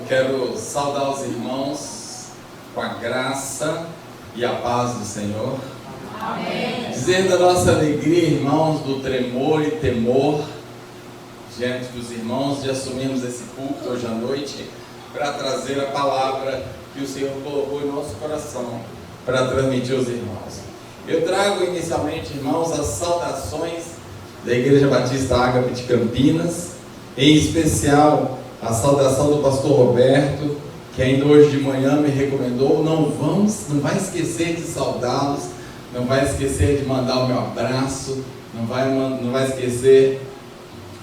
Quero saudar os irmãos com a graça e a paz do Senhor. Amém. Dizer da nossa alegria, irmãos, do tremor e temor diante dos irmãos de assumirmos esse culto hoje à noite para trazer a palavra que o Senhor colocou em nosso coração para transmitir aos irmãos. Eu trago inicialmente, irmãos, as saudações da Igreja Batista Ágape de Campinas, em especial a saudação do pastor Roberto, que ainda hoje de manhã me recomendou: não vai esquecer de saudá-los, não vai esquecer de mandar o meu abraço, não vai esquecer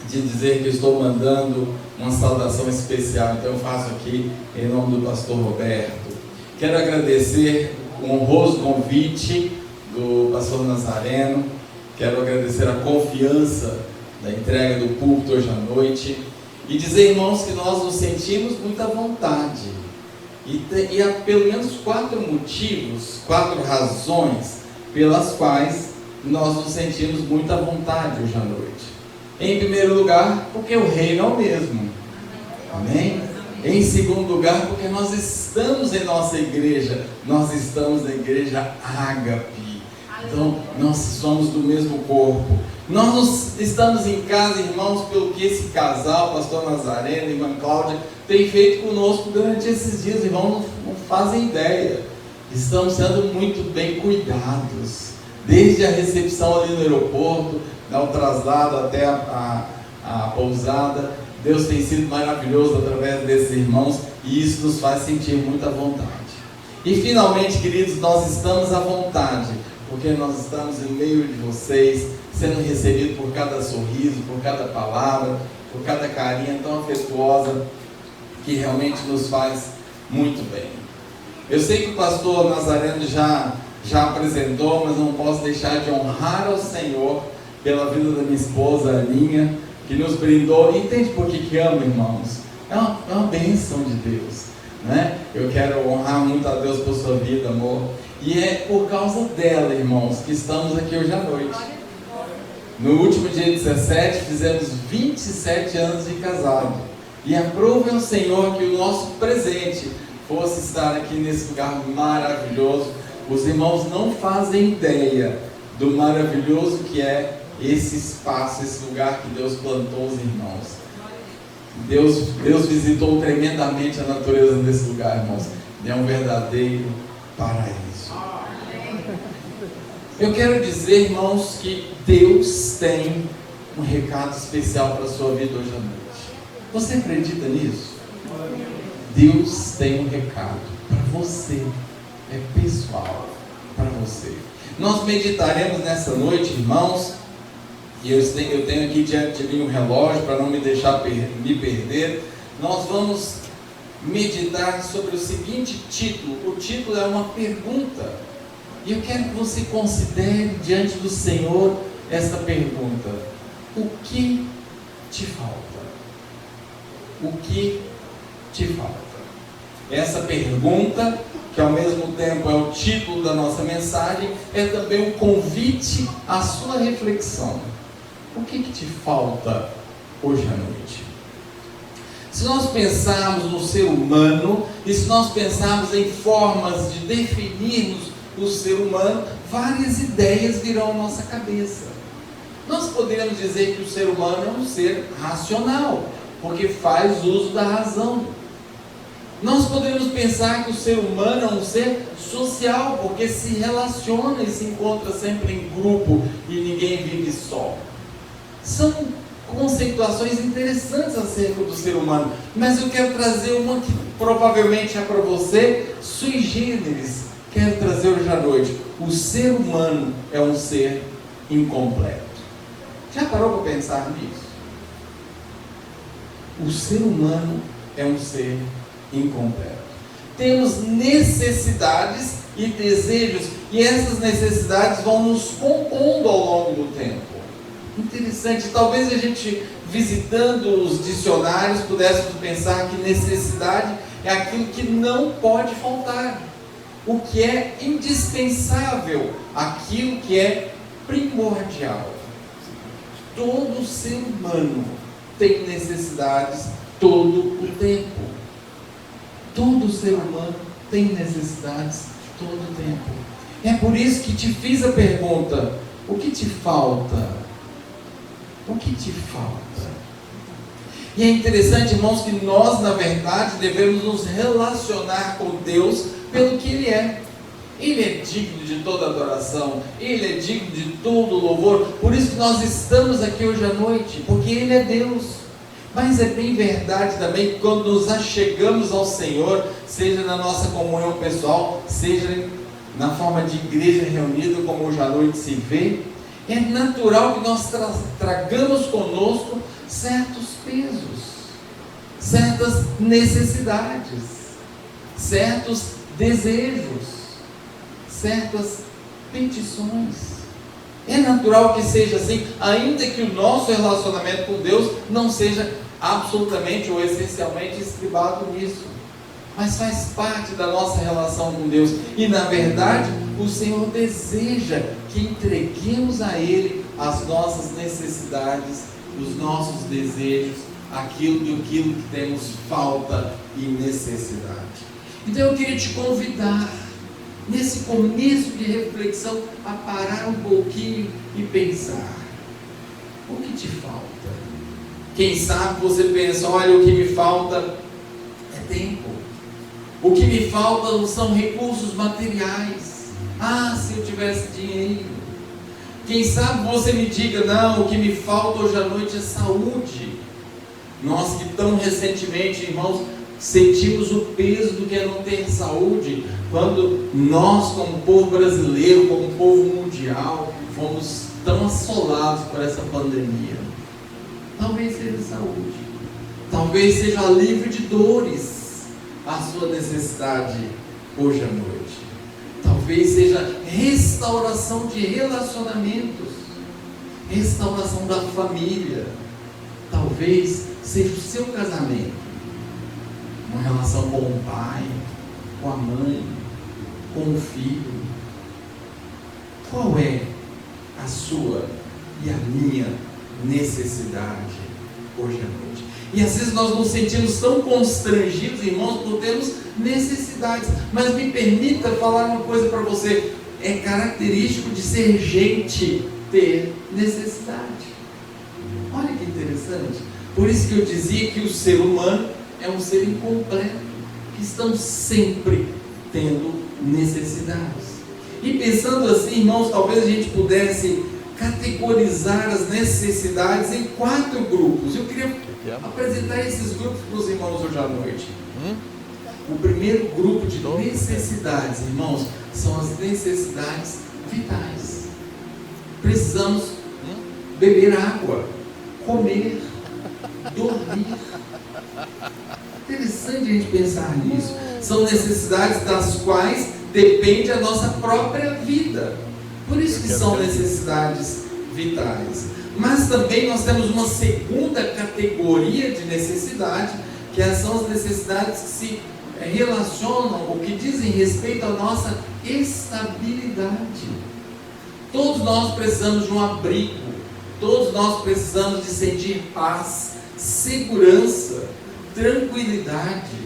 de dizer que eu estou mandando uma saudação especial. Então eu faço aqui em nome do pastor Roberto. Quero agradecer o honroso convite do pastor Nazareno, quero agradecer a confiança da entrega do púlpito hoje à noite e dizer, irmãos, que nós nos sentimos muita vontade e há pelo menos 4 motivos, 4 razões pelas quais nós nos sentimos muita vontade hoje à noite. Em primeiro lugar, porque o reino é o mesmo. Amém? Em segundo lugar, porque nós estamos em nossa igreja, nós estamos na igreja Ágape. Então, nós somos do mesmo corpo. Nós estamos em casa, irmãos, pelo que esse casal, pastor Nazareno e irmã Cláudia, tem feito conosco durante esses dias. Irmãos, não fazem ideia. Estamos sendo muito bem cuidados. Desde a recepção ali no aeroporto, ao traslado até a pousada, Deus tem sido maravilhoso através desses irmãos e isso nos faz sentir muita vontade. E finalmente, queridos, nós estamos à vontade, porque nós estamos em meio de vocês, sendo recebidos por cada sorriso, por cada palavra, por cada carinha tão afetuosa, que realmente nos faz muito bem. Eu sei que o pastor Nazareno já apresentou, mas não posso deixar de honrar ao Senhor pela vida da minha esposa, Aninha, que nos brindou. Entende por que amo, irmãos? É uma bênção de Deus, né? Eu quero honrar muito a Deus por sua vida, amor. E é por causa dela, irmãos, que estamos aqui hoje à noite. No último dia 17, fizemos 27 anos de casado. E aprove ao Senhor que o nosso presente fosse estar aqui nesse lugar maravilhoso. Os irmãos não fazem ideia do maravilhoso que é esse espaço, esse lugar que Deus plantou os irmãos. Deus visitou tremendamente a natureza desse lugar, irmãos. É um verdadeiro paraíso. Eu quero dizer, irmãos, que Deus tem um recado especial para a sua vida hoje à noite. Você acredita nisso? Deus tem um recado para você. É pessoal para você. Nós meditaremos nessa noite, irmãos, e eu tenho aqui diante de mim um relógio para não me deixar me perder. Nós vamos meditar sobre o seguinte título. O título é uma pergunta, e eu quero que você considere diante do Senhor essa pergunta: o que te falta? O que te falta? Essa pergunta, que ao mesmo tempo é o título da nossa mensagem, é também um convite à sua reflexão. O que te falta hoje à noite? Se nós pensarmos no ser humano, e se nós pensarmos em formas de definirmos o ser humano, várias ideias virão à nossa cabeça. Nós poderíamos dizer que o ser humano é um ser racional, porque faz uso da razão. Nós podemos pensar que o ser humano é um ser social, porque se relaciona e se encontra sempre em grupo e ninguém vive só. São conceituações interessantes acerca do ser humano, mas eu quero trazer uma que provavelmente é para você, sui generis. Quero trazer hoje à noite: o ser humano é um ser incompleto. Já parou para pensar nisso? O ser humano é um ser incompleto. Temos necessidades e desejos, e essas necessidades vão nos compondo ao longo do tempo. Interessante, talvez a gente, visitando os dicionários, pudéssemos pensar que necessidade é aquilo que não pode faltar, o que é indispensável, aquilo que é primordial. Todo ser humano tem necessidades todo o tempo. Todo ser humano tem necessidades todo o tempo. É por isso que te fiz a pergunta: o que te falta? O que te falta? E é interessante, irmãos, que nós, na verdade, devemos nos relacionar com Deus pelo que Ele é. Ele é digno de toda adoração, Ele é digno de todo louvor. Por isso que nós estamos aqui hoje à noite, porque Ele é Deus. Mas é bem verdade também que quando nos achegamos ao Senhor, seja na nossa comunhão pessoal, seja na forma de igreja reunida, como hoje à noite se vê, é natural que nós tragamos conosco certos pesos, certas necessidades, certos desejos, certas petições. É natural que seja assim, ainda que o nosso relacionamento com Deus não seja absolutamente ou essencialmente estribado nisso, mas faz parte da nossa relação com Deus. E na verdade o Senhor deseja que entreguemos a Ele as nossas necessidades, os nossos desejos, aquilo que temos falta e necessidade. Então eu queria te convidar, nesse começo de reflexão, a parar um pouquinho e pensar: o que te falta? Quem sabe você pensa: olha, o que me falta é tempo, o que me falta não são recursos materiais. Ah, se eu tivesse dinheiro. Quem sabe você me diga: não, o que me falta hoje à noite é saúde. Nós que tão recentemente, irmãos, sentimos o peso do que é não ter saúde, quando nós, como povo brasileiro, como povo mundial, fomos tão assolados por essa pandemia. Talvez seja saúde, talvez seja alívio de dores a sua necessidade hoje à noite, talvez seja restauração de relacionamentos, restauração da família, talvez seja o seu casamento, uma relação com o pai, com a mãe, com o filho. Qual é a sua e a minha necessidade hoje à noite? E às vezes nós nos sentimos tão constrangidos, irmãos, por termos necessidades. Mas me permita falar uma coisa para você: é característico de ser gente ter necessidade. Olha que interessante. Por isso que eu dizia que o ser humano é um ser incompleto, que estão sempre tendo necessidades. E pensando assim, irmãos, talvez a gente pudesse categorizar as necessidades em 4 grupos. Eu queria apresentar esses grupos para os irmãos hoje à noite. O primeiro grupo de necessidades, irmãos, são as necessidades vitais. Precisamos beber água, comer, dormir. Interessante a gente pensar nisso. São necessidades das quais depende a nossa própria vida. Por isso que são necessidades vitais. Mas também nós temos uma segunda categoria de necessidade, que são as necessidades que se relacionam, ou que dizem respeito à nossa estabilidade. Todos nós precisamos de um abrigo, todos nós precisamos de sentir paz, segurança, tranquilidade.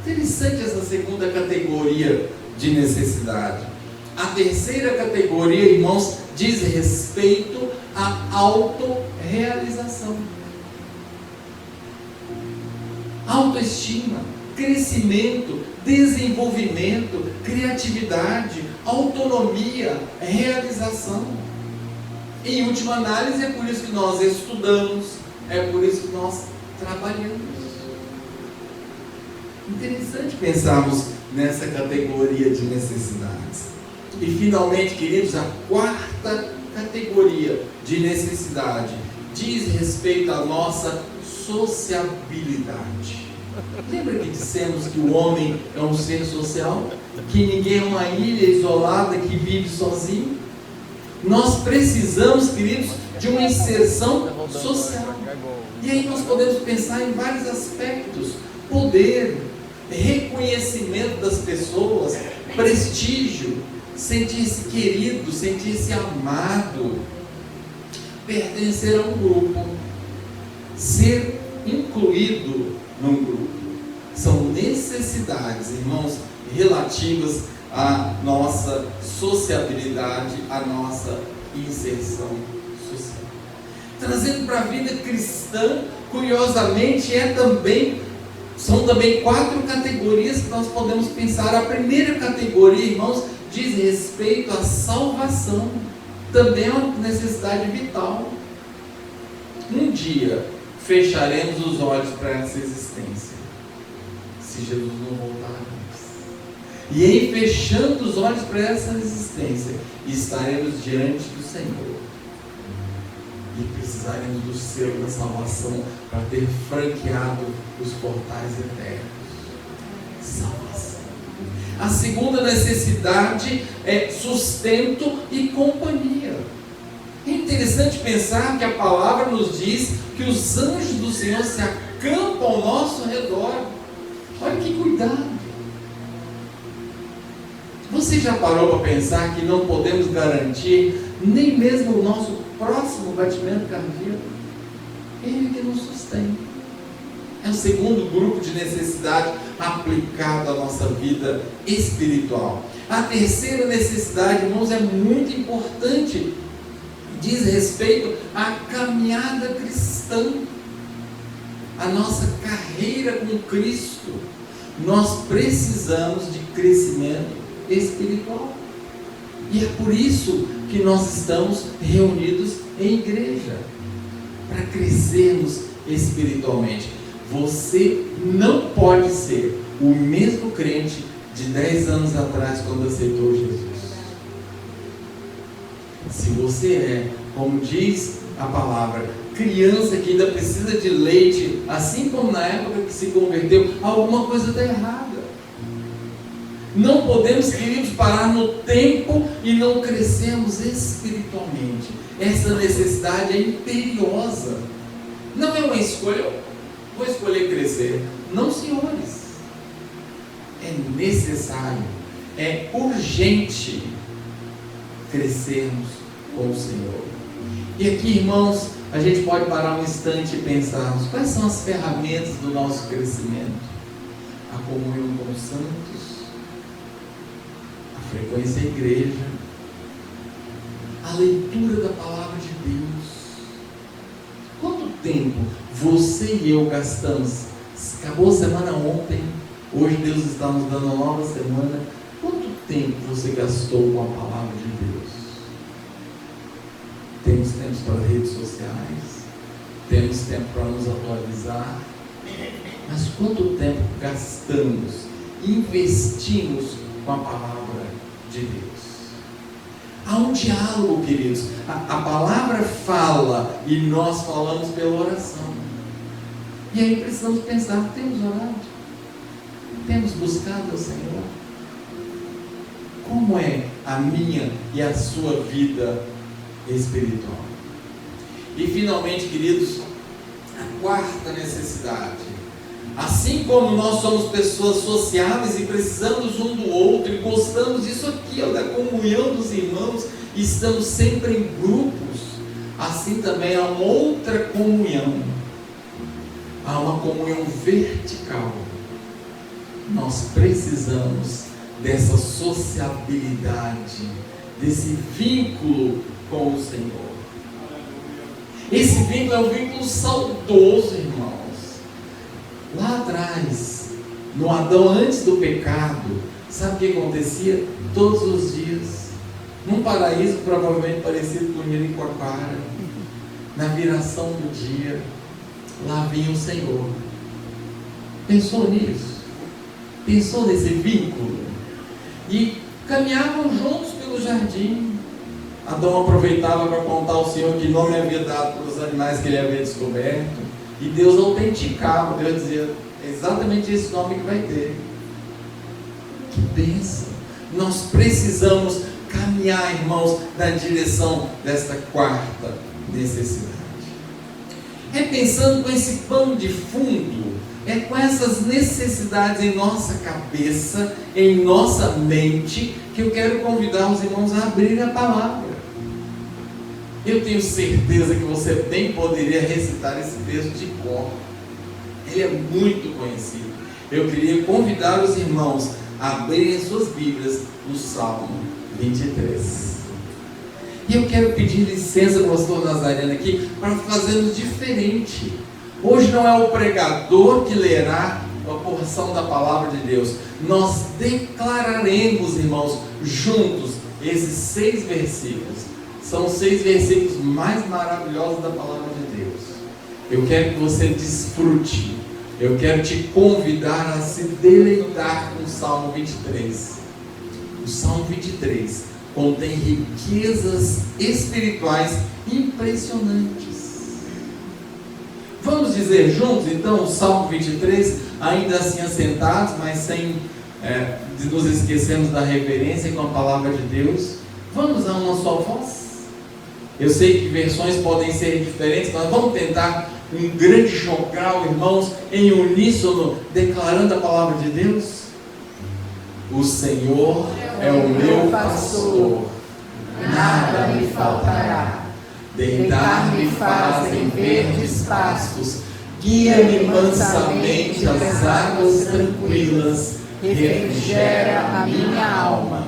Interessante essa segunda categoria de necessidade. A terceira categoria, irmãos, diz respeito à autorrealização. Autoestima, crescimento, desenvolvimento, criatividade, autonomia, realização. Em última análise, é por isso que nós estudamos, é por isso que nós trabalhamos. Interessante pensarmos nessa categoria de necessidades. E finalmente, queridos, a quarta categoria de necessidade diz respeito à nossa sociabilidade. Lembra que dissemos que o homem é um ser social? Que ninguém é uma ilha isolada que vive sozinho? Nós precisamos, queridos, de uma inserção social. E aí nós podemos pensar em vários aspectos: poder, reconhecimento das pessoas, prestígio, sentir-se querido, sentir-se amado, pertencer a um grupo, ser incluído num grupo. São necessidades, irmãos, relativas à nossa sociabilidade, à nossa inserção social. Trazendo para a vida cristã, curiosamente, são também 4 categorias que nós podemos pensar. A primeira categoria, irmãos, diz respeito à salvação. Também é uma necessidade vital. Um dia fecharemos os olhos para essa existência, se Jesus não voltar antes. E em fechando os olhos para essa existência, estaremos diante do Senhor. E precisaremos do selo da salvação para ter franqueado os portais eternos. Salvação. A segunda necessidade é sustento e companhia. É interessante pensar que a palavra nos diz que os anjos do Senhor se acampam ao nosso redor. Olha que cuidado. Você já parou para pensar que não podemos garantir nem mesmo o nosso próximo batimento cardíaco? Ele que nos sustém. É o segundo grupo de necessidade aplicado à nossa vida espiritual. A terceira necessidade, irmãos, é muito importante. Diz respeito à caminhada cristã, a nossa carreira com Cristo. Nós precisamos de crescimento espiritual. E é por isso que nós estamos reunidos em igreja, para crescermos espiritualmente. Você não pode ser o mesmo crente de 10 anos atrás, quando aceitou Jesus. Se você é, como diz a palavra, criança que ainda precisa de leite, assim como na época que se converteu, alguma coisa está errada. Não podemos, queridos, parar no tempo e não crescermos espiritualmente. Essa necessidade é imperiosa. Não é uma escolha, vou escolher crescer. Não, senhores. É necessário, é urgente crescermos com o Senhor. E aqui, irmãos, a gente pode parar um instante e pensarmos: quais são as ferramentas do nosso crescimento? A comunhão com os santos, a frequência à igreja, a leitura da palavra de Deus. Quanto tempo você e eu gastamos? Acabou a semana ontem, hoje Deus está nos dando uma nova semana. Quanto tempo você gastou com a palavra de Deus? Temos tempo para redes sociais, temos tempo para nos atualizar, mas quanto tempo gastamos, investimos com a palavra de Deus? Há um diálogo, queridos. A palavra fala e nós falamos pela oração. E aí precisamos pensar: temos orado? Temos buscado ao Senhor? Como é a minha e a sua vida espiritual? E finalmente, queridos, a quarta necessidade. Assim como nós somos pessoas sociáveis e precisamos um do outro, e gostamos disso aqui, da comunhão dos irmãos, e estamos sempre em grupos, assim também há uma outra comunhão. Há uma comunhão vertical. Nós precisamos dessa sociabilidade, desse vínculo com o Senhor. Esse vínculo é um vínculo saudoso, irmãos. Lá atrás, no Adão antes do pecado, sabe o que acontecia? Todos os dias, num paraíso provavelmente parecido com Jericoacoara, na viração do dia, lá vinha o Senhor. Pensou nisso? Pensou nesse vínculo? E caminhavam juntos pelo jardim. Adão aproveitava para contar ao Senhor que nome havia dado para os animais que ele havia descoberto. E Deus autenticava, Deus dizia: é exatamente esse nome que vai ter. Que bênção! Nós precisamos caminhar, irmãos, na direção desta quarta necessidade. É pensando com esse pano de fundo, é com essas necessidades em nossa cabeça, em nossa mente, que eu quero convidar os irmãos a abrir a palavra. Eu tenho certeza que você bem poderia recitar esse texto de cor. Ele é muito conhecido. eu queria convidar os irmãos a abrirem suas Bíblias no Salmo 23. E eu quero pedir licença para o pastor Nazareno aqui para fazermos diferente. Hoje não é o pregador que lerá a porção da palavra de Deus. Nós declararemos, irmãos, juntos esses 6 versículos. São 6 versículos mais maravilhosos da palavra de Deus. Eu quero que você desfrute. Eu quero te convidar a se deleitar com o Salmo 23. O Salmo 23 contém riquezas espirituais impressionantes. Vamos dizer juntos, então, o Salmo 23, ainda assim assentados, mas sem nos esquecermos da reverência com a palavra de Deus. Vamos a uma só voz? Eu sei que versões podem ser diferentes, mas vamos tentar um grande jogral, irmãos, em uníssono, declarando a palavra de Deus. O Senhor é o meu pastor, nada me faltará. Deitar-me faz em verdes pastos, guia-me mansamente às águas tranquilas, refrigera a minha alma.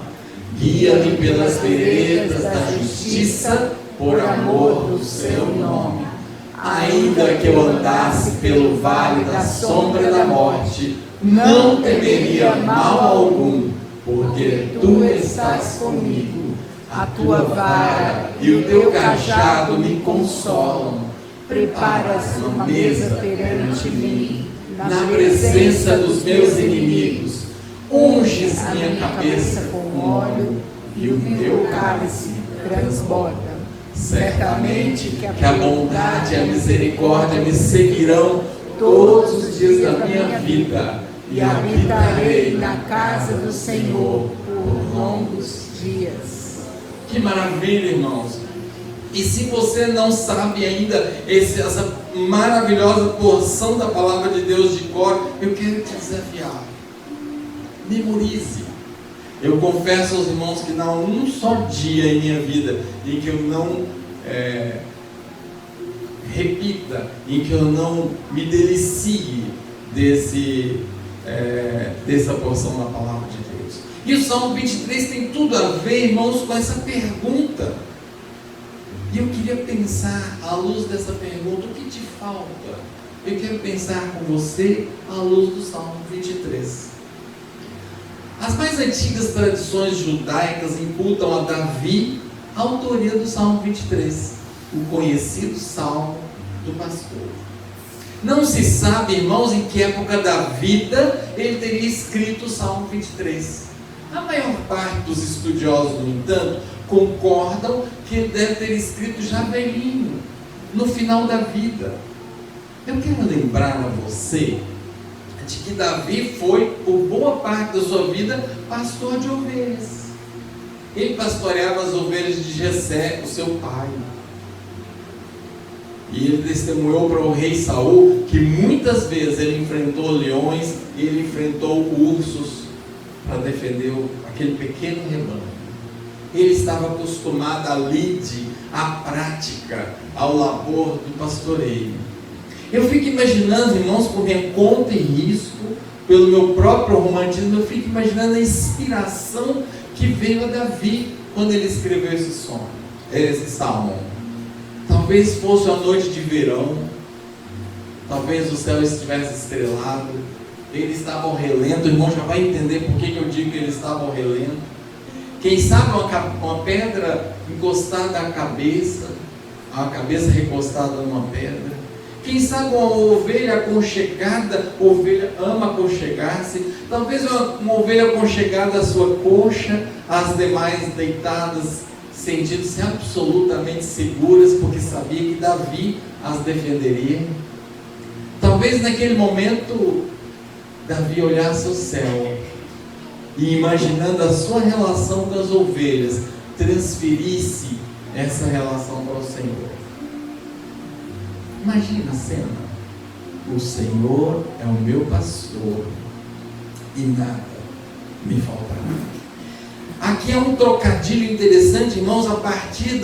Guia-me pelas veredas da justiça, por amor do seu nome. Ainda que eu andasse pelo vale da sombra da morte, não temeria mal algum, porque tu estás comigo. A tua vara e o teu cajado me consolam. Preparas uma mesa perante mim, na presença dos meus inimigos. Unges minha cabeça com óleo e o meu cálice transborda. Certamente que a bondade e a misericórdia me seguirão todos os dias da minha vida, e habitarei na casa do Senhor por longos dias. Que maravilha, irmãos! E se você não sabe ainda essa maravilhosa porção da palavra de Deus de cor, eu quero te desafiar. Memorize. Eu confesso aos irmãos que não há um só dia em minha vida em que eu não repita, em que eu não me delicie dessa porção da palavra de Deus. E o Salmo 23 tem tudo a ver, irmãos, com essa pergunta. E eu queria pensar, à luz dessa pergunta, o que te falta? Eu quero pensar com você à luz do Salmo 23. As mais antigas tradições judaicas imputam a Davi a autoria do Salmo 23, o conhecido Salmo do Pastor. Não se sabe, irmãos, em que época da vida ele teria escrito o Salmo 23. A maior parte dos estudiosos, no entanto, concordam que ele deve ter escrito já velhinho, no final da vida. Eu quero lembrar a você de que Davi foi, por boa parte da sua vida, pastor de ovelhas. Ele pastoreava as ovelhas de Jessé, o seu pai. E ele testemunhou para o rei Saul que muitas vezes ele enfrentou leões, ele enfrentou ursos para defender aquele pequeno rebanho. Ele estava acostumado à lide, à prática, ao labor do pastoreio. Eu fico imaginando, irmãos, por minha conta e risco, pelo meu próprio romantismo, eu fico imaginando a inspiração que veio a Davi quando ele escreveu esse salmo. Talvez fosse uma noite de verão, talvez o céu estivesse estrelado, ele estava ao relento. O irmão já vai entender por que eu digo que ele estava ao relento. Quem sabe uma pedra encostada à cabeça, a cabeça recostada numa pedra. Quem sabe uma ovelha aconchegada, a ovelha ama aconchegar-se. Talvez uma ovelha aconchegada à sua coxa, as demais deitadas, sentindo-se absolutamente seguras, porque sabia que Davi as defenderia. Talvez naquele momento, Davi olhasse ao céu e, imaginando a sua relação com as ovelhas, transferisse essa relação para o Senhor. Imagina a cena. O Senhor é o meu pastor e nada me faltará. Aqui é um trocadilho interessante, irmãos, a partir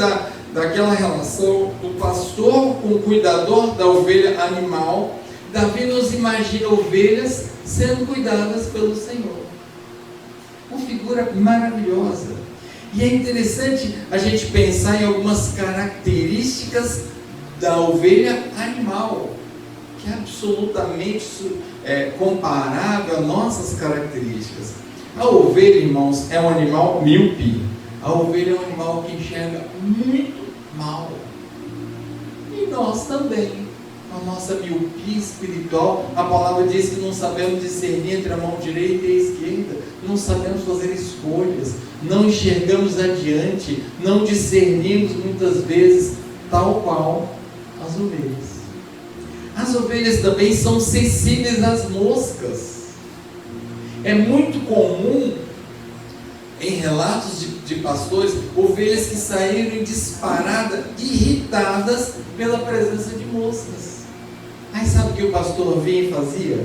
daquela relação do pastor com o cuidador da ovelha animal, Davi nos imagina ovelhas sendo cuidadas pelo Senhor. Uma figura maravilhosa. E é interessante a gente pensar em algumas características da ovelha animal, que é absolutamente comparável às nossas características. A ovelha, irmãos, é um animal míope. A ovelha é um animal que enxerga muito mal. E nós também. A nossa miopia espiritual, a palavra diz que não sabemos discernir entre a mão direita e a esquerda, não sabemos fazer escolhas, não enxergamos adiante, não discernimos muitas vezes, tal qual as ovelhas. As ovelhas também são sensíveis às moscas. É muito comum, em relatos de pastores, ovelhas que saíram em disparada, irritadas pela presença de moscas. Aí sabe o que o pastor vinha e fazia?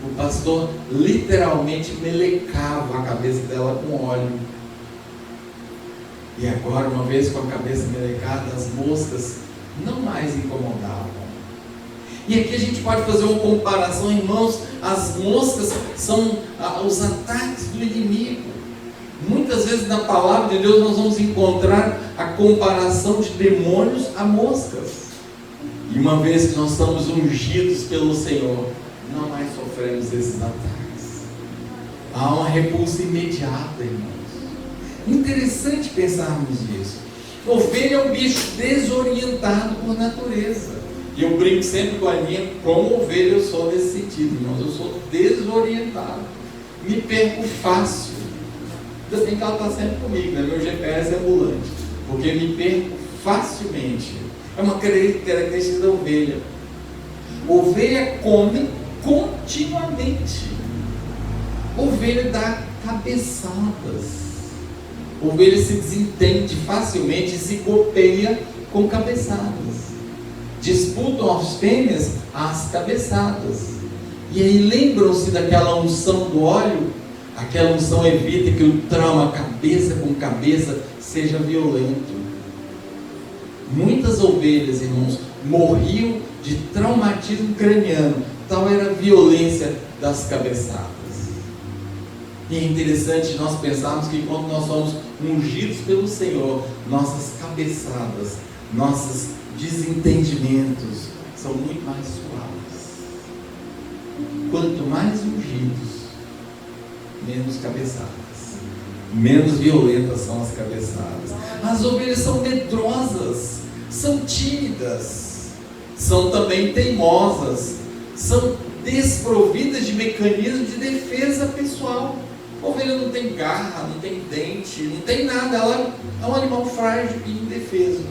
O pastor literalmente melecava a cabeça dela com óleo. E agora, uma vez com a cabeça melecada, as moscas não mais incomodavam. E aqui a gente pode fazer uma comparação, irmãos. As moscas são os ataques do inimigo. Muitas vezes na palavra de Deus nós vamos encontrar a comparação de demônios a moscas. E uma vez que nós estamos ungidos pelo Senhor, não mais sofremos esses ataques. Há uma repulsa imediata, irmãos. Interessante pensarmos nisso. Ovelha é um bicho desorientado por natureza. E eu brinco sempre com a Aninha, como ovelha eu sou nesse sentido, irmãos. Eu sou desorientado. Me perco fácil. Ainda bem que ela está sempre comigo, né? Meu GPS é ambulante. Porque me perco facilmente. É uma característica da ovelha. Ovelha come continuamente. Ovelha dá cabeçadas. Ovelha se desentende facilmente e se copeia com cabeçadas. Disputam as fêmeas as cabeçadas. E aí lembram-se daquela unção do óleo? Aquela unção evita que o trauma cabeça com cabeça seja violento. Muitas ovelhas, irmãos, morriam de traumatismo craniano. Tal era a violência das cabeçadas. E é interessante nós pensarmos que quando nós somos ungidos pelo Senhor, nossas cabeçadas, nossos desentendimentos são muito mais suaves. Quanto mais ungidos, menos cabeçadas. Menos violentas são as cabeçadas. As ovelhas são medrosas, são tímidas, são também teimosas, são desprovidas de mecanismos de defesa pessoal. A ovelha não tem garra, não tem dente, não tem nada. Ela é um animal frágil e indefeso.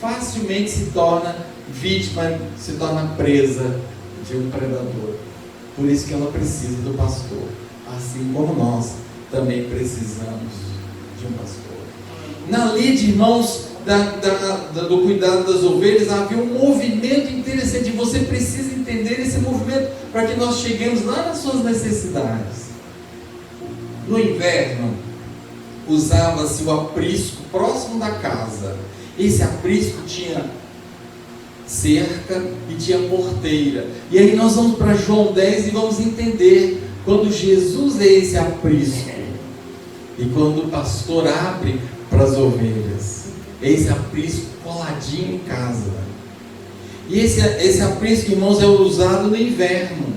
Facilmente se torna vítima, se torna presa de um predador. Por isso que ela precisa do pastor, assim como nós também precisamos de um pastor. Na lide, irmãos, do cuidado das ovelhas, havia um movimento interessante. Você precisa entender esse movimento para que nós cheguemos lá nas suas necessidades. No inverno, usava-se o aprisco próximo da casa. Esse aprisco tinha cerca e tinha porteira. E aí nós vamos para João 10 e vamos entender quando Jesus é esse aprisco e quando o pastor abre para as ovelhas, esse aprisco coladinho em casa. E esse aprisco, irmãos, é usado no inverno.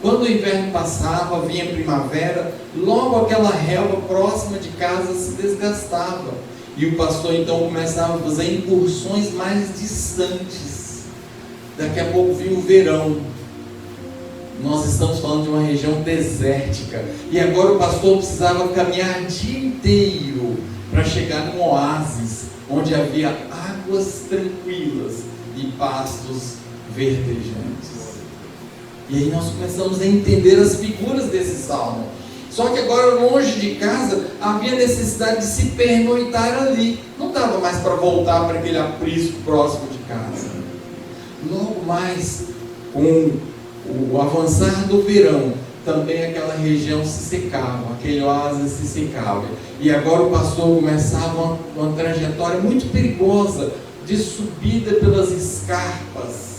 Quando o inverno passava, vinha a primavera, logo aquela relva próxima de casa se desgastava. E o pastor então começava a fazer incursões mais distantes. Daqui a pouco vinha o verão. Nós estamos falando de uma região desértica. E agora o pastor precisava caminhar o dia inteiro para chegar num oásis, onde havia águas tranquilas e pastos verdejantes. E aí nós começamos a entender as figuras desse salmo. Só que agora, longe de casa, havia necessidade de se pernoitar ali. Não dava mais para voltar para aquele aprisco próximo de casa. Logo mais, com o avançar do verão, também aquela região se secava, aquele oásis se secava. E agora o pastor começava uma trajetória muito perigosa, de subida pelas escarpas.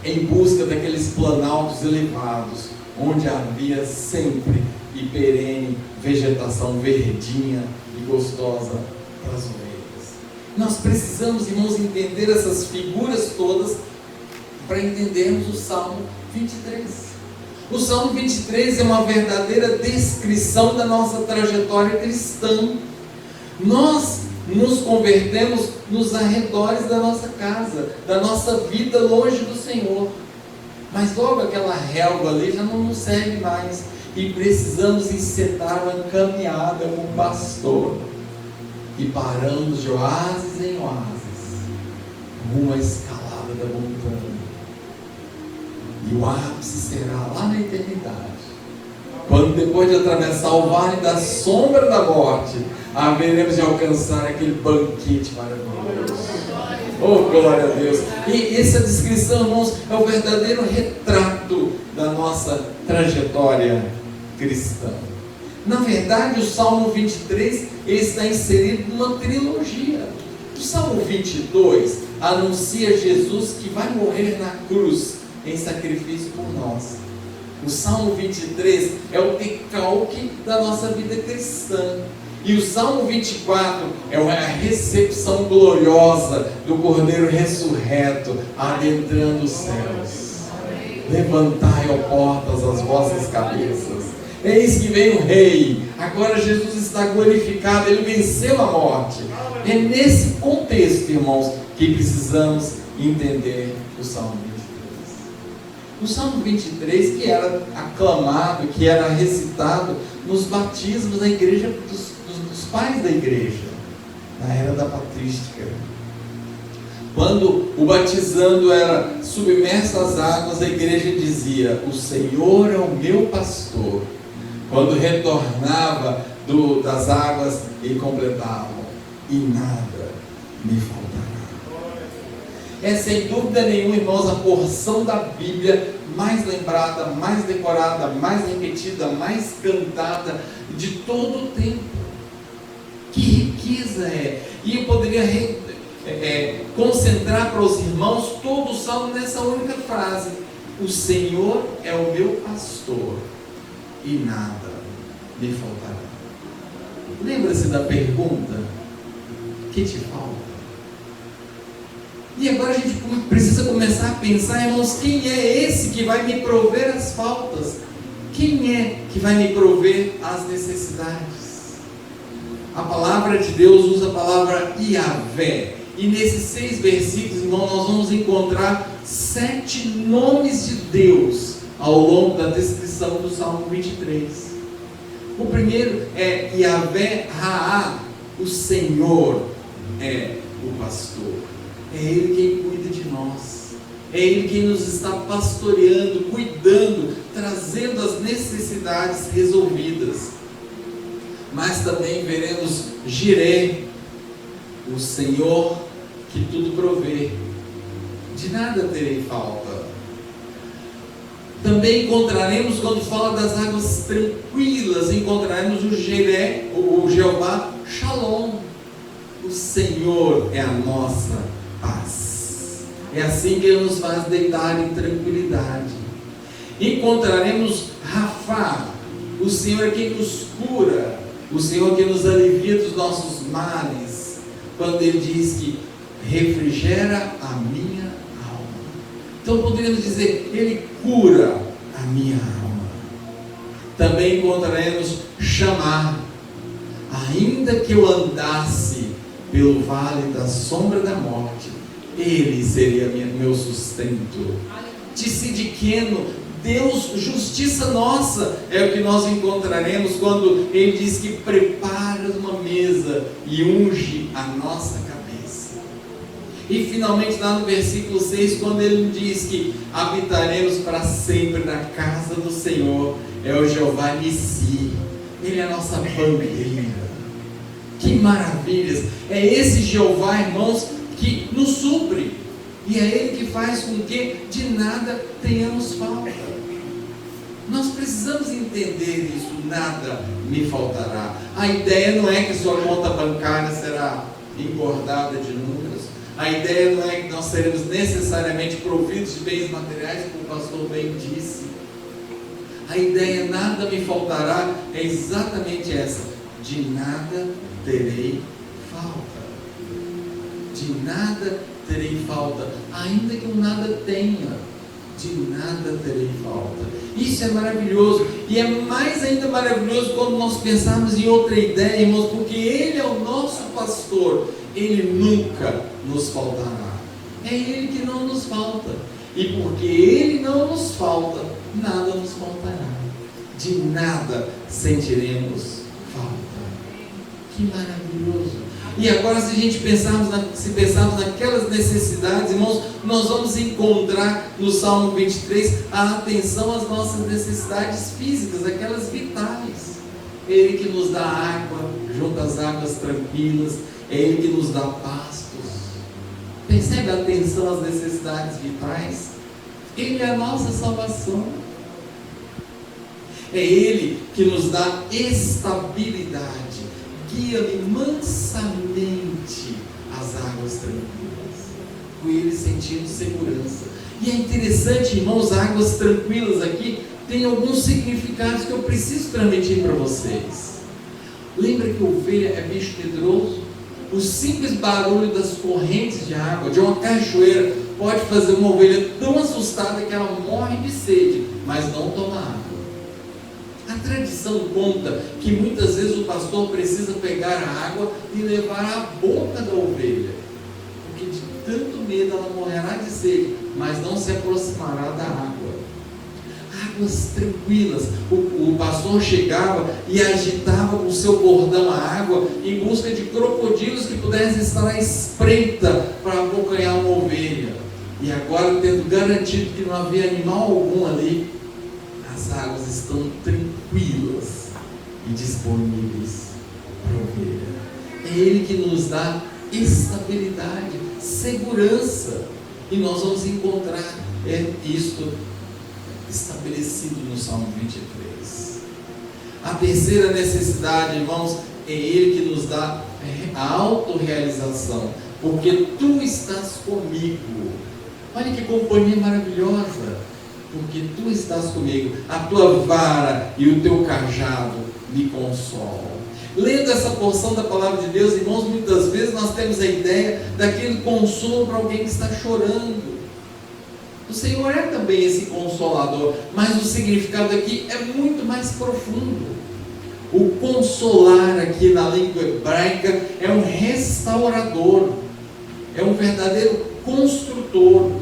em busca daqueles planaltos elevados, onde havia sempre e perene vegetação verdinha e gostosa para as ovelhas. Nós precisamos, irmãos, entender essas figuras todas para entendermos o Salmo 23. O Salmo 23 é uma verdadeira descrição da nossa trajetória cristã. Nós nos convertemos nos arredores da nossa casa, da nossa vida longe do Senhor. Mas logo aquela relva ali já não nos serve mais. E precisamos encetar uma caminhada com o pastor. E paramos de oásis em oásis, rumo à escalada da montanha. E o ápice será lá na eternidade. Quando depois de atravessar o vale da sombra da morte, haveremos de alcançar aquele banquete maravilhoso. Oh, glória a Deus! E essa descrição, irmãos, é o verdadeiro retrato da nossa trajetória cristã. Na verdade, o Salmo 23 está inserido numa trilogia. O Salmo 22 anuncia Jesus que vai morrer na cruz em sacrifício por nós. O Salmo 23 é o decalque da nossa vida cristã. E o Salmo 24 é a recepção gloriosa do Cordeiro ressurreto adentrando os céus. Levantai, ó portas, as vossas cabeças. Eis que vem o Rei. Agora Jesus está glorificado, Ele venceu a morte. É nesse contexto, irmãos, que precisamos entender o Salmo 23. O Salmo 23, que era aclamado, que era recitado nos batismos da igreja, dos pais da igreja, na era da patrística. Quando o batizando era submerso às águas, a igreja dizia: o Senhor é o meu pastor. Quando retornava das águas, ele completava: e nada me faltará. É sem dúvida nenhuma, irmãos, a porção da Bíblia mais lembrada, mais decorada, mais repetida, mais cantada de todo o tempo. Que riqueza é! E eu poderia concentrar para os irmãos todo o salmo nessa única frase: o Senhor é o meu pastor e nada me faltará. Lembra-se da pergunta: que te falta? E agora a gente precisa começar a pensar, irmãos, quem é esse que vai me prover as faltas? Quem é que vai me prover as necessidades? A palavra de Deus usa a palavra Yahvé. E nesses 6 versículos, irmão, nós vamos encontrar 7 nomes de Deus ao longo da descrição do Salmo 23. O primeiro é Yahvé Raá, o Senhor é o pastor. É Ele quem cuida de nós. É Ele quem nos está pastoreando, cuidando, trazendo as necessidades resolvidas. Mas também veremos Jiré, o Senhor que tudo provê. De nada terei falta. Também encontraremos, quando fala das águas tranquilas, encontraremos o Jiré, o Jeová Shalom. O Senhor é a nossa paz. É assim que Ele nos faz deitar em tranquilidade. Encontraremos Rafá, o Senhor é quem nos cura, o Senhor que nos alivia dos nossos males, quando Ele diz que refrigera a minha alma. Então poderíamos dizer: Ele cura a minha alma. Também encontraremos Chamar, ainda que eu andasse pelo vale da sombra da morte, Ele seria meu sustento. Tzidkenu, Deus, justiça nossa, é o que nós encontraremos quando Ele diz que prepara uma mesa e unge a nossa cabeça. E finalmente lá no versículo 6, quando Ele diz que habitaremos para sempre na casa do Senhor, é o Jeová Nissi. Ele é a nossa bandeira. Que maravilhas! É esse Jeová, irmãos, que nos supre. E é Ele que faz com que de nada tenhamos falta. Nós precisamos entender isso: nada me faltará. A ideia não é que sua conta bancária será engordada de números. A ideia não é que nós seremos necessariamente providos de bens materiais, como o pastor bem disse. A ideia, nada me faltará, é exatamente essa: de nada terei falta. De nada terei falta, ainda que eu nada tenha, de nada terei falta. Isso é maravilhoso, e é mais ainda maravilhoso quando nós pensarmos em outra ideia, irmãos, porque Ele é o nosso pastor, Ele nunca nos faltará. É Ele que não nos falta, e porque Ele não nos falta, nada nos faltará. De nada sentiremos falta. Que maravilhoso! E agora, se a gente pensarmos naquelas necessidades, irmãos, nós vamos encontrar no Salmo 23 a atenção às nossas necessidades físicas, aquelas vitais. É Ele que nos dá água junto às águas tranquilas, é Ele que nos dá pastos. Percebe a atenção às necessidades vitais? Ele é a nossa salvação. É Ele que nos dá estabilidade, guia-me mansamente às águas tranquilas, com Ele sentindo segurança. E é interessante, irmãos, águas tranquilas aqui tem alguns significados que eu preciso transmitir para vocês. Lembra que ovelha é bicho medroso? O simples barulho das correntes de água, de uma cachoeira, pode fazer uma ovelha tão assustada que ela morre de sede, mas não toma água. A tradição conta que muitas vezes o pastor precisa pegar a água e levar à boca da ovelha, porque de tanto medo ela morrerá de sede, mas não se aproximará da água. Águas tranquilas. O pastor chegava e agitava com o seu bordão a água em busca de crocodilos que pudessem estar à espreita para abocanhar uma ovelha. E agora, tendo garantido que não havia animal algum ali, as águas estão tranquilas e disponíveis para a ovelha. É Ele que nos dá estabilidade, segurança, e nós vamos encontrar isto estabelecido no Salmo 23. A terceira necessidade, irmãos, é Ele que nos dá a autorrealização, porque Tu estás comigo. Olha que companhia maravilhosa, porque Tu estás comigo, a Tua vara e o Teu cajado me consolam. Lendo essa porção da palavra de Deus, irmãos, muitas vezes nós temos a ideia daquele consolo para alguém que está chorando. O Senhor é também esse consolador, mas o significado aqui é muito mais profundo. O consolar aqui na língua hebraica é um restaurador, é um verdadeiro construtor,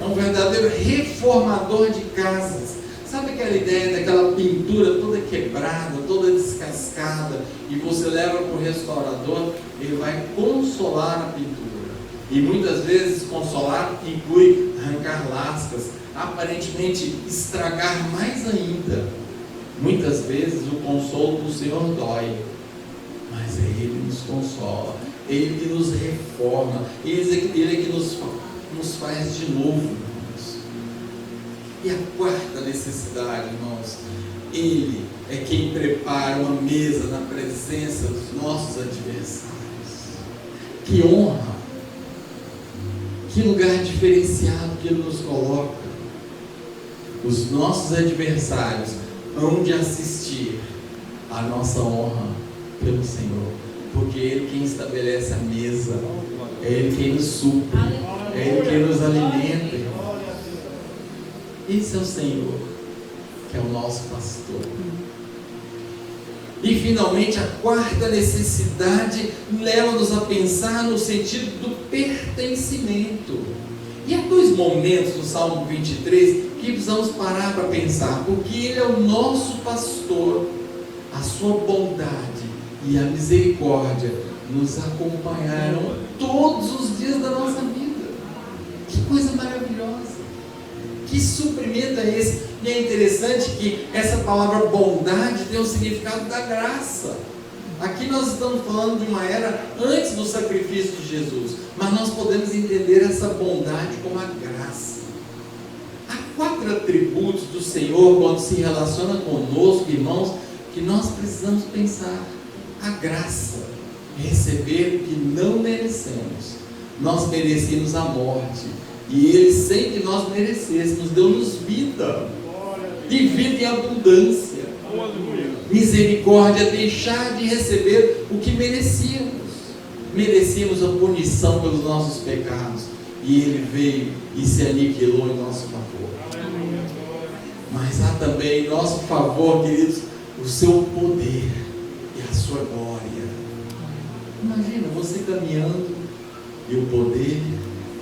é um verdadeiro reformador de casas. Sabe aquela ideia daquela pintura toda quebrada, toda descascada, e você leva para o restaurador, ele vai consolar a pintura. E muitas vezes consolar inclui arrancar lascas, aparentemente estragar mais ainda. Muitas vezes o consolo do Senhor dói, mas é Ele que nos consola, Ele que nos reforma, Ele é que nos faz de novo, irmãos. E a quarta necessidade, irmãos, Ele é quem prepara uma mesa na presença dos nossos adversários. Que honra! Que lugar diferenciado que Ele nos coloca. Os nossos adversários hão de assistir à nossa honra pelo Senhor, porque é Ele quem estabelece a mesa, é Ele quem nos supre, é Ele quem nos alimenta. Esse é o Senhor, que é o nosso pastor. E finalmente a quarta necessidade leva-nos a pensar no sentido do pertencimento. E há dois momentos no Salmo 23 que precisamos parar para pensar, porque Ele é o nosso pastor, a sua bondade e a misericórdia nos acompanharão todos os dias da nossa vida. Que coisa maravilhosa! Que suprimento é esse? E é interessante que essa palavra bondade tem o significado da graça. Aqui nós estamos falando de uma era antes do sacrifício de Jesus, mas nós podemos entender essa bondade como a graça. Há 4 atributos do Senhor quando se relaciona conosco, irmãos, que nós precisamos pensar. A graça, receber o que não merecemos. nós merecíamos a morte. E Ele, sem que nós merecêssemos, deu-nos vida. E vida em abundância. Misericórdia, deixar de receber o que merecíamos. Merecíamos a punição pelos nossos pecados. E Ele veio e se aniquilou em nosso favor. Mas há também em nosso favor, queridos, o seu poder e a sua glória. Imagina você caminhando e o poder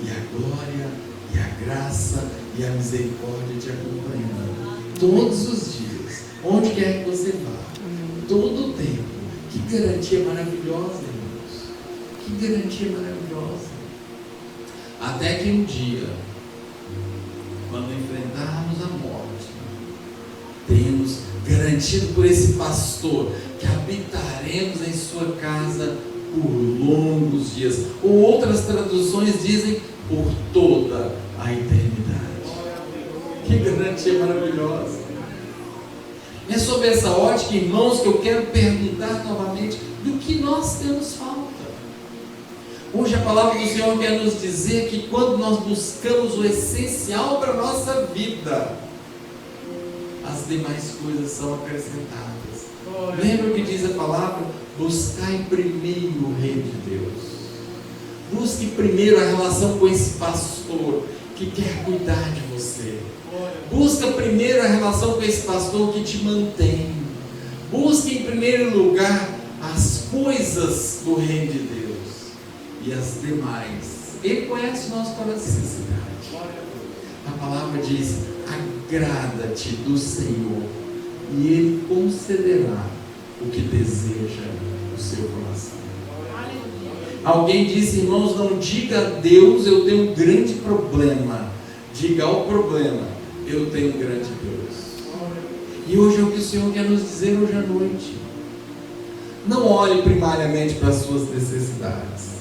e a glória e a graça e a misericórdia te acompanhando todos os dias, onde quer que você vá, todo o tempo. Que garantia maravilhosa, irmãos. Que garantia maravilhosa. Até que um dia, quando enfrentarmos a morte, temos garantido por esse pastor que habitaremos em sua casa por longos dias, ou outras traduções dizem por toda a eternidade. Que garantia maravilhosa. É sobre essa ótica, irmãos, que eu quero perguntar novamente do que nós temos falta. Hoje a palavra do Senhor quer nos dizer que quando nós buscamos o essencial para a nossa vida, as demais coisas são acrescentadas. Lembra o que diz a palavra? Buscai primeiro o reino de Deus. Busque primeiro a relação com esse pastor que quer cuidar de você. Busca primeiro a relação com esse pastor que te mantém. Busque em primeiro lugar as coisas do reino de Deus. E as demais, Ele conhece o nosso coração. A palavra diz: agrada-te do Senhor, e Ele concederá o que deseja o seu coração. Alguém disse, irmãos, não diga a Deus, eu tenho um grande problema. Diga ao problema, eu tenho um grande Deus. E hoje é o que o Senhor quer nos dizer hoje à noite. Não olhe primariamente para as suas necessidades.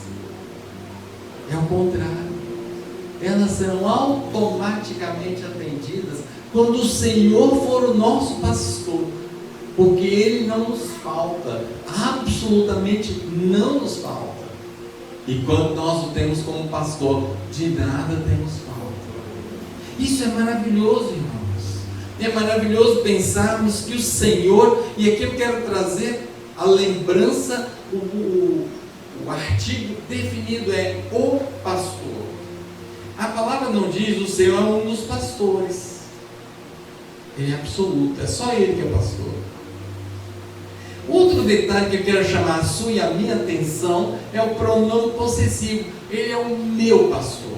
É o contrário. Elas serão automaticamente atendidas quando o Senhor for o nosso pastor. Porque Ele não nos falta. Absolutamente não nos falta. E quando nós o temos como pastor, de nada temos falta. Isso é maravilhoso, irmãos. É maravilhoso pensarmos que o Senhor, e aqui eu quero trazer a lembrança, o artigo definido é o pastor. A palavra não diz o Senhor é um dos pastores. Ele é absoluto, é só Ele que é pastor. Outro detalhe que eu quero chamar a sua e a minha atenção é o pronome possessivo. Ele é o meu pastor.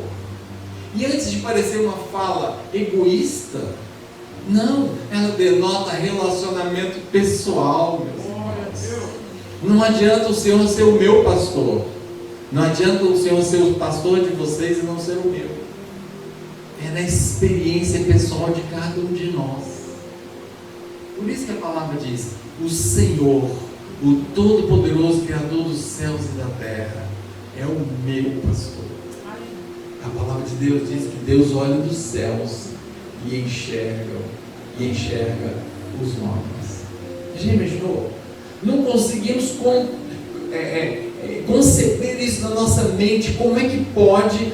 E antes de parecer uma fala egoísta, não, ela denota relacionamento pessoal, meus irmãos. Não adianta o Senhor ser o meu pastor. Não adianta o Senhor ser o pastor de vocês e não ser o meu. É na experiência pessoal de cada um de nós. Por isso que a palavra diz: o Senhor, o Todo-Poderoso Criador dos céus e da terra, é o meu pastor. A palavra de Deus diz que Deus olha dos céus e enxerga os homens. Já imaginou? Não conseguimos conceber isso na nossa mente. Como é que pode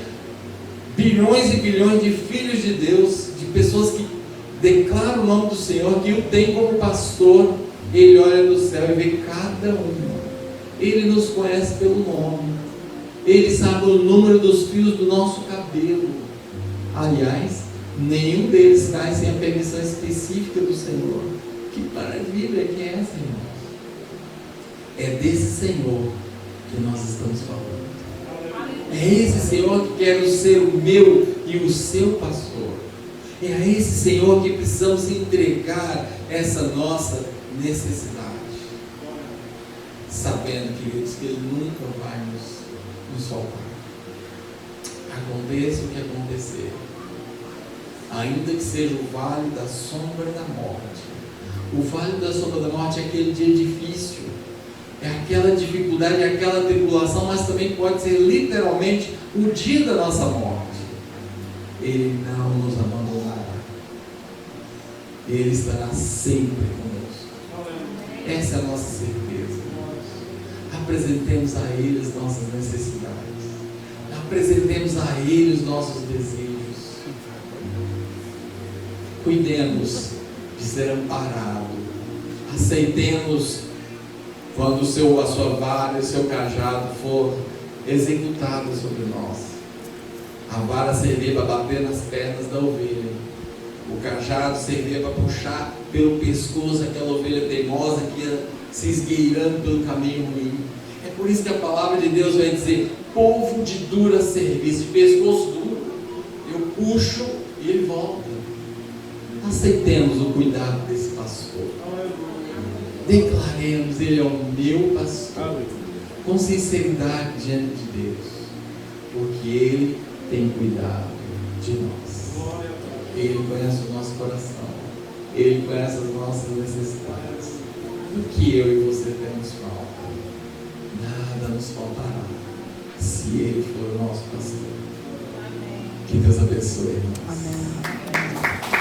bilhões e bilhões de filhos de Deus, de pessoas que declaram o nome do Senhor, que o tem como pastor, Ele olha do céu e vê cada um. Ele nos conhece pelo nome. Ele sabe o número dos fios do nosso cabelo. Aliás, nenhum deles cai sem a permissão específica do Senhor. Que maravilha que é essa, irmãos? É desse Senhor que nós estamos falando. É esse Senhor que quer ser o meu e o seu pastor. É a esse Senhor que precisamos entregar essa nossa necessidade. Sabendo, queridos, que Ele nunca vai nos faltar. Aconteça o que acontecer. Ainda que seja o vale da sombra da morte. O vale da sombra da morte é aquele dia difícil. É aquela dificuldade, é aquela tribulação, mas também pode ser literalmente o dia da nossa morte. Ele não nos abandonará. Ele estará sempre conosco. Essa é a nossa certeza. Apresentemos a Ele as nossas necessidades. Apresentemos a Ele os nossos desejos. Cuidemos de ser amparado. Aceitemos quando a sua vara e o seu cajado for executado sobre nós. A vara servia para bater nas pernas da ovelha. O cajado servia para puxar pelo pescoço aquela ovelha teimosa que ia se esgueirando pelo caminho ruim. É por isso que a palavra de Deus vai dizer: povo de dura serviço, de pescoço duro. Eu puxo e ele volta. Aceitemos o cuidado desse pastor. Declaremos: Ele é o meu pastor. Com sinceridade diante de Deus. Porque Ele tem cuidado de nós. Ele conhece o nosso coração. Ele conhece as nossas necessidades. Do que eu e você temos falta? Nada nos faltará, se Ele for o nosso pastor. Que Deus abençoe nós. Amém.